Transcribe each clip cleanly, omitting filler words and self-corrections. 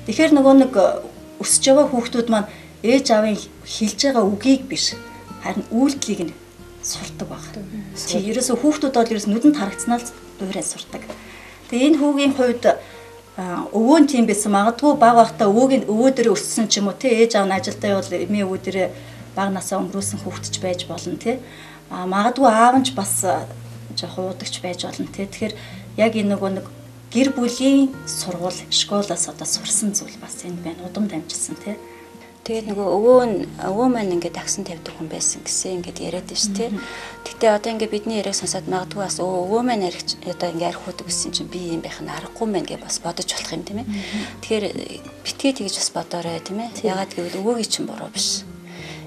Тэгэхээр нөгөө нэг өсөж байгаа хүүхдүүд маань ээж аавын хэлж байгаа үгийг биш харин үйлдэлийг нь сурдаг баг. Чи ерөөсөө хүүхдүүд бол ерөөс нүдэнд харагдсанаа л дуурай сурдаг. Тэгээ энэ хүүгийн хувьд өвөө нь тийм байсан магадгүй баг байхдаа өвөө дээрээ өссөн ч юм уу те ээж аав нь ажилдаа явбал эмээ өвөө дээрээ баг насаа өнгөрөөсөн хүүхдч байж болно те. Магадгүй аав нь ч бас жоохон уудагч байж болно те. Тэгэхээр яг энэ нөгөө нэг гэр бүлийн сургууль школоос одоо сурсан зүйл бас энэ байна. Удам дамжсан те. Тэгээд нөгөө өвөө маань ингээд агсан тавьдаг хүн байсан гэсэн ингээд яриад байна шүү, тэ. Гэтэ одоо ингээд бидний яриаг сонсоод магадгүй бас өвөө маань аригч одоо ингээд арихуудаг гэсэн чинь би юм байх нь аргагүй мэн гэж бас бодож болох юм тийм ээ. Тэгэхээр битгий тэгж бас бодоорой тийм ээ. Ягаад гэвэл өвөөгийн чинь буруу биш.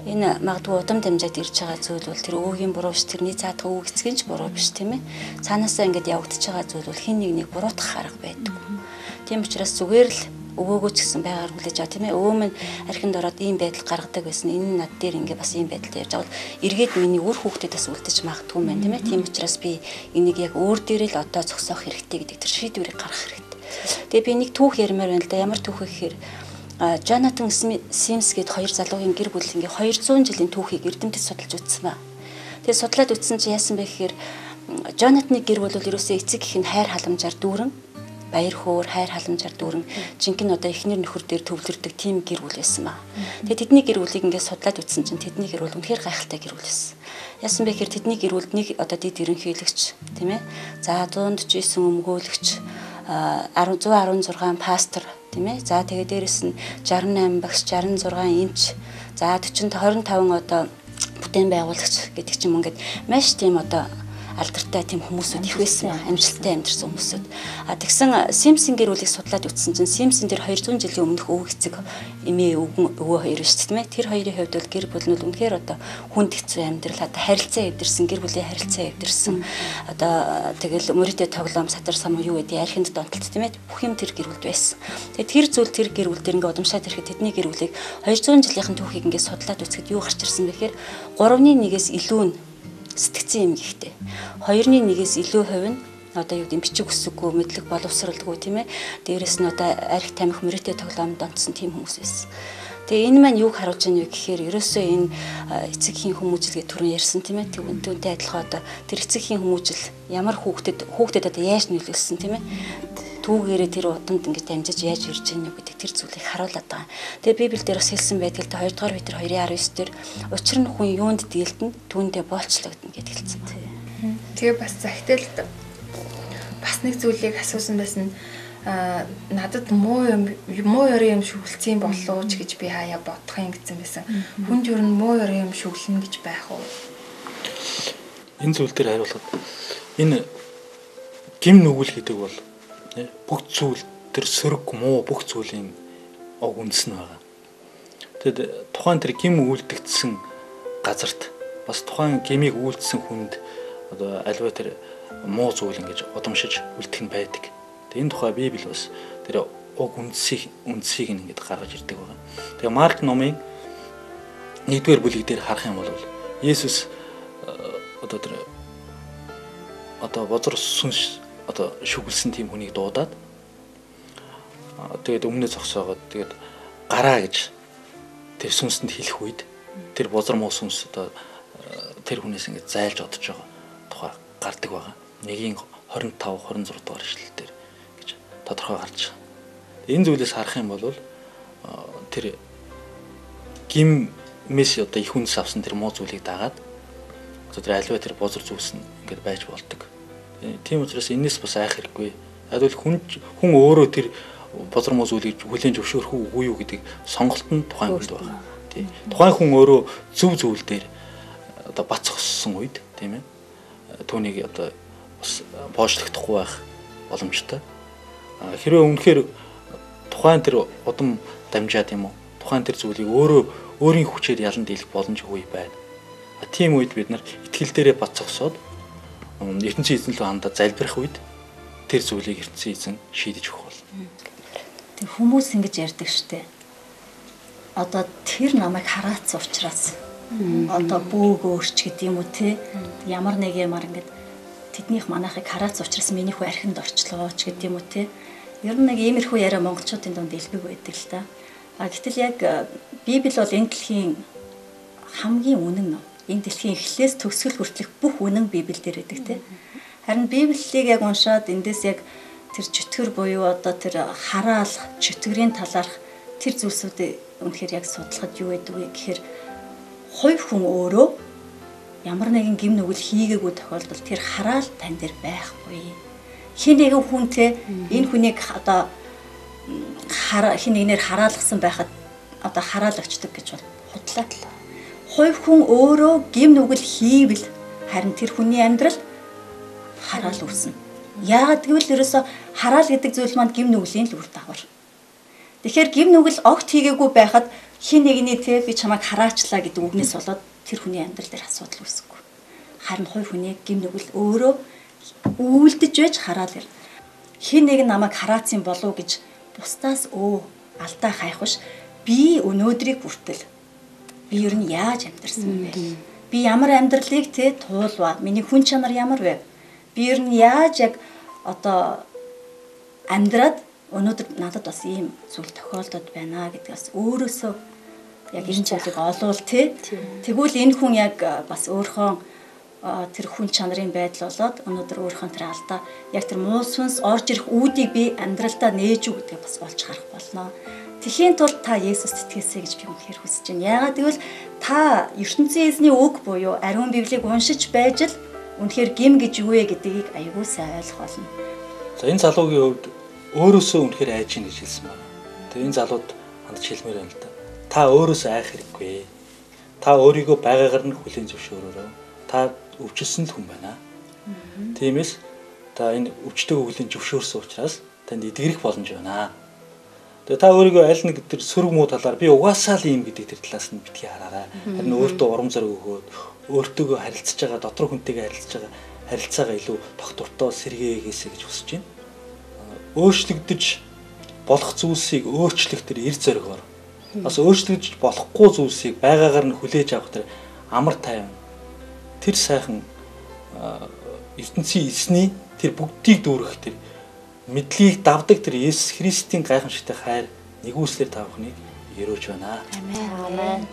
Энэ магадгүй удам дамжаад ирж байгаа зүйл бол тэр өвөгийн буруу биш, тэрний цаадах өвөг эцгийн ч буруу биш тийм ээ. Цаанаасаа ингээд явагдаж байгаа зүйл бол хин нэгнийг буруутгах арга байдаг. Тийм учраас зүгээр л өвөөгөө ч гэсэн байгаар хүлээж аваа тийм ээ. Өвөө минь архинд ороод ийм байдал гаргадаг байсан. Энэ над дээр ингээ бас ийм байдалтай явж байгаа бол эргээд миний үр хүүхдэд бас үлдэж магадгүй мэн тийм ээ. Тийм учраас би энийг яг өөр дээрээ л одоо зогсоох хэрэгтэй гэдэг тэр шийдвэрийг гаргах хэрэгтэй. Тэгээ би нэг түүх ярмаар байна л да. Ямар түүх вэ гэхээр Jonathan Sims гээд хоёр залуугийн гэр бүл ингээ 200 жилийн түүхийг эрдэмтэд судалж үзсэн ба. Тэгээ судлаад үзсэн чинь яасан бэ гэхээр Jonathan-ы гэр бүл ерөөсөө эцэг их нь хайр халамжаар дүүрэн баяр хөөр хайр халамжаар дүүрэн жинхэнэ одоо эхнэр нөхөр дээр төвлөрдөг тийм гэр бүл байсан ба. Тэгээ тэдний гэр бүлийг ингээд судлаад үзсэн чинь тэдний гэр бүл үнэхээр гайхалтай гэр бүл байсан. Яасан бэ гэхээр тэдний гэр бүлд нэг одоо дид ерөнхийлөгч тийм ээ. За 149 өмгөөлөгч 116 пастор тийм ээ. За тэгээ дээрэс нь 68 багш 66 эмч за 25 одоо бүтээн байгуулагч гэдэг ч юм ингээд маш тийм одоо алдартай тийм хүмүүсүүд их байсан байна. Амжилттай амьдэрсэн хүмүүсүүд. Тэгсэн Симпсон гэр бүлийг судлаад үзсэн чинь Симпсон тэр 200 жилийн өмнөх өвөг эцэг эмээ өвөө хоёр шүү дээ тийм ээ. Тэр хоёрын хувьд бол гэр бүл нь үнэхээр одоо хүнд хэцүү амьдрал одоо харилцаа эвдэрсэн гэр бүлийн харилцаа эвдэрсэн одоо тэгэл мөрөдөө тоглоом сатар сам юу гэдэг архинд донтолт тийм ээ. Бүх юм тэр гэр бүлд байсан. Тэгээ тэр зүйл тэр гэр бүл дээр ингээ удамшаад ирэхэд тэдний гэр бүлийг 200 жилийнхэн түүхийг ингээ судлаад үзэхэд юу гарч ирсэн бэ гэхээр 3-1-ээс илүү нь сэтгцэн юм гэхдээ 2-1-ээс илүү хувь нь одоо юу гэдэг бичиг үсэггүй мэдлэг боловсралгүй тийм ээ. Дээрээс нь одоо арх тамхи мөрөдөө тоглоомд онцсон тийм хүмүүс байсан. Тэгээ энэ маань юуг харуулж байна вэ гэхээр ерөөсөө энэ эцэгхийн хүмүүжил гэх түрүүн ярьсан тийм ээ. Түүнтэй адилхан одоо тэр эцэгхийн хүмүүжил ямар хүүхдэд одоо яаж нөлөөлсөн тийм ээ. Түүгээрээ тэр удамд ингэж дамжиж яаж ирж байгааг гэдэг тэр зүйлийг харуулдаг байгаа. Тэгээ Библиэлд бас хэлсэн байдаг л 2 дугаар Петр 2:19 дээр учир нь хүн юунд дийлдэн түүндээ боолчлогдно гэж хэлсэн байна. Тэгээ бас захидалд бас нэг зүйлийг асуусан байсан. Надад муу ёрын юм шүглцэн болов ч гэж би хаяа бодох юм гэсэн байсан. Хүнд ер нь муу ёрын юм шүглэн гэж байх уу? Энэ зүйл дээр хариулахад энэ гим нүгэл гэдэг бол бүх зүйл тэр сөрөг муу бүх зүйлийн үндэс нь байгаа. Тэгэд тухайн тэр гим үйлдэгдсэн газарт бас тухайн гимийг үйлдсэн хүнд одоо альва тэр муу зүйл ингэж удамшиж үлдэх нь байдаг. Тэгээ энэ тухай Библи бас тэр уг үндсийг ингэж гаргаж ирдэг байгаа. Тэгээ Марк номын 1-р бүлэг дээр харах юм бол Есүс одоо тэр одоо бозор сүнс одоо шүглсэн тийм хүнийг дуудаад тэгээд өмнө зогсоогоод тэгээд гараа гэж тэр сүнсэнд хэлэх үед тэр бозор муу сүнс одоо тэр хүнээс ингэ зайлж одож байгаа тухай гардаг байгаа. 1:25-26 дугаар ишлэл дээр гэж тодорхой гарч байгаа. Энэ зүйлээс харах юм бол тэр гиммэс одоо их хүнс авсан тэр муу зүйлийг дагаад одоо тэр альва тэр бозор зүйлс нь ингэ байж болдог. Тийм учраас энэс бас айх хэрэггүй. Ядвал хүн өөрөө тэр бозор муу зүйлийг хүлээн зөвшөөрөх үгүй юу гэдэг сонголт нь тухайн хүнд байгаа. Тийм. Тухайн хүн өөрөө зөв зүйл дээр одоо бацсгсан үед тийм ээ. Түүнийг одоо бас боочлогдохгүй байх боломжтой. Хэрвээ үнэхээр тухайн тэр удам дамжаад юм уу? Тухайн тэр зүйлийг өөрийн хүчээр ялан дийлэх боломжгүй байна. Тийм үед бид нар итгэл дээрээ бацсгсоод ертөнцийн эзэн рүү хандаад залбирах үед тэр зүйлийг ертөнцийн эзэн шийдэж өгөх болно. Тэг хүмүүс ингэж ярьдаг штэ. Одоо тэр намайг хараацсан учраас одоо бөөг өөрч гэдэг юм уу те ямар нэг юмар ингэж тэднийх манайхыг хараацсан учраас миний хүү архинд орчлоо ч гэдэг юм уу те Ер нь нэг иймэрхүү яриа монголчуудын дунд илбэг байдаг л та. Гэтэл яг Библи бол энэ дэлхийн хамгийн үнэн ном. Энэ дэлхийн эхлээс төгсгөл хүртэлх бүх үнэн Библиэл дээр байдаг те. Харин Библийг яг уншаад эндээс яг тэр чөтгөр буюу одоо тэр хараалах, чөтгөрийн талаарх тэр зүйлсүүдийг үнэхээр яг судлахад юу байдаг вэ гэхээр хувь хүн өөрөө ямар нэгэн гим нүгэл хийгээгүй тохиолдолд тэр хараал тань дээр байхгүй. Хин нэгэн хүнтэй энэ хүнийг одоо хин нэгнээр хараалгасан байхад одоо хараал очдөг гэж бол худлаа. Хувь хүн өөрөө гим нүгэл хийвэл харин тэр хүний амьдрал хараал үүснэ. Яагаад гэвэл ерөөсө хараал гэдэг зүйл маань гим нүглийн л үр дагавар. Тэгэхээр гим нүгэл огт хийгээгүй байхад хин нэгний те би чамайг хараачлаа гэдэг үгнээс болоод тэр хүний амьдрал дээр асуудал үүсэхгүй. Харин хувь хүний гим нүгэл өөрөө үйлдэж байж хараал ирнэ. Хин нэг намайг хараацсан болов гэж бусдаас алдаа хайх биш. Би өнөөдрийг хүртэл би ер нь яаж амьдарсан бэ? Би ямар амьдралыг те туулва? Миний хүн чанар ямар вэ? Би ер нь яаж яг одоо амьдраад өнөөдөр надад бас ийм зүйл тохиолдод байна гэдгээс өөрөөсөө яг энэ зүйлийг олвол те. Тэгвэл энэ хүн яг бас өөрхөн тэр хүн чанарын байдал болоод өнөөдөр өөрхөн тэр алдаа яг тэр муу сүнс орж ирэх үүдийг би амьдралдаа нээж үү гэдгийг бас олж харах болно. Тэхийн тулд та Есүст итгэсэй гэж би үнэхээр хүсэж байна. Яагаад гэвэл та ертөнцийн эзний үг буюу ариун Библийг уншиж байж л үнэхээр гим гэж юу вэ гэдгийг аягүй сайн ойлгох болно. За энэ залуугийн хувьд өөрөөсөө үнэхээр айж ийн гэж хэлсэн байна. Тэгээ энэ залууд хандж хэлмээр байна л да. Та өөрөөсөө айх хэрэггүй. Та өөрийгөө байгаагаар нь хүлээн зөвшөөрөөрэй. Та өвчлсөн л хүн байна. Тиймээс та энэ өвчтөг хүлээн зөвшөөрсөн учраас танд эдгэрэх боломж байна. Тэгээ та өөрийгөө аль нэг тэр сөрөг муу талаар би угаасаа л юм гэдэг тэр талаас нь битгий хараарай. Харин өөртөө урам зориг өгөөд өөртөөгөө харилцаж байгаа, дотор хүнтэйгээ харилцаж байгаа харилцаагаа илүү тогтвортой сэргээгээсэй гэж хүсэж байна. Өөрчлөгдөж болох зүйлсийг өөрчлөх тэр эр зоригоор бас өөрчлөгдөж болохгүй зүйлсийг байгаагаар нь хүлээж авах тэр амар тайван тэр сайхан ертөнцийн эзний тэр бүгдийг дүүрэх тэр мэдлийг давдаг тэр Есүс Христийн гайхамшигтай хайр нэгүслэр та бүхнийг өрөөж байна. Амен.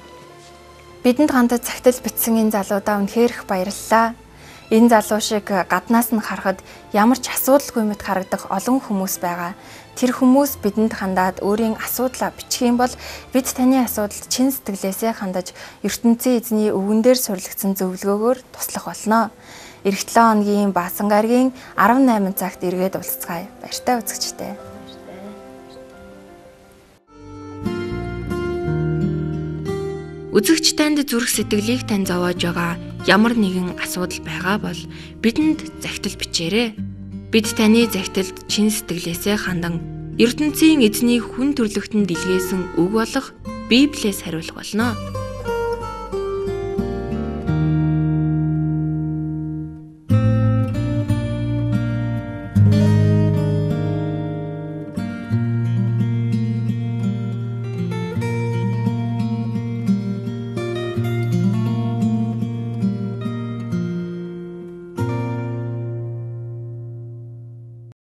Бидэнд хандаж цагтл битсэн энэ залуудаа үнэхээр их баярлалаа. Энэ залуу шиг гаднаас нь харахад ямар ч асуудалгүй мэт харагдах олон хүмүүс байгаа. Тэр хүмүүс бидэнд хандаад өөрийн асуудлаа бичих юм бол бид таны асуудалд чин сэтгэлээсээ хандаж ертөнцийн эзний өвгөн дээр сурлагдсан зөвлөгөөгөөр туслах болно. Эх 7 хоногийн Баасан гарагийн 18 цагт эргээд уулзцгаая. Баяртай үзэгчтэй. Үзэгч танд зүрх сэтгэлийг тань зовоож байгаа ямар нэгэн асуудал байгаа бол бидэнд захидал бичээрэй. Бид таны захидалд чин сэтгэлээсээ хандан ертөнцийн эзний хүн төрлөختөнд илгээсэн үг болох Библиэс хариулах болно.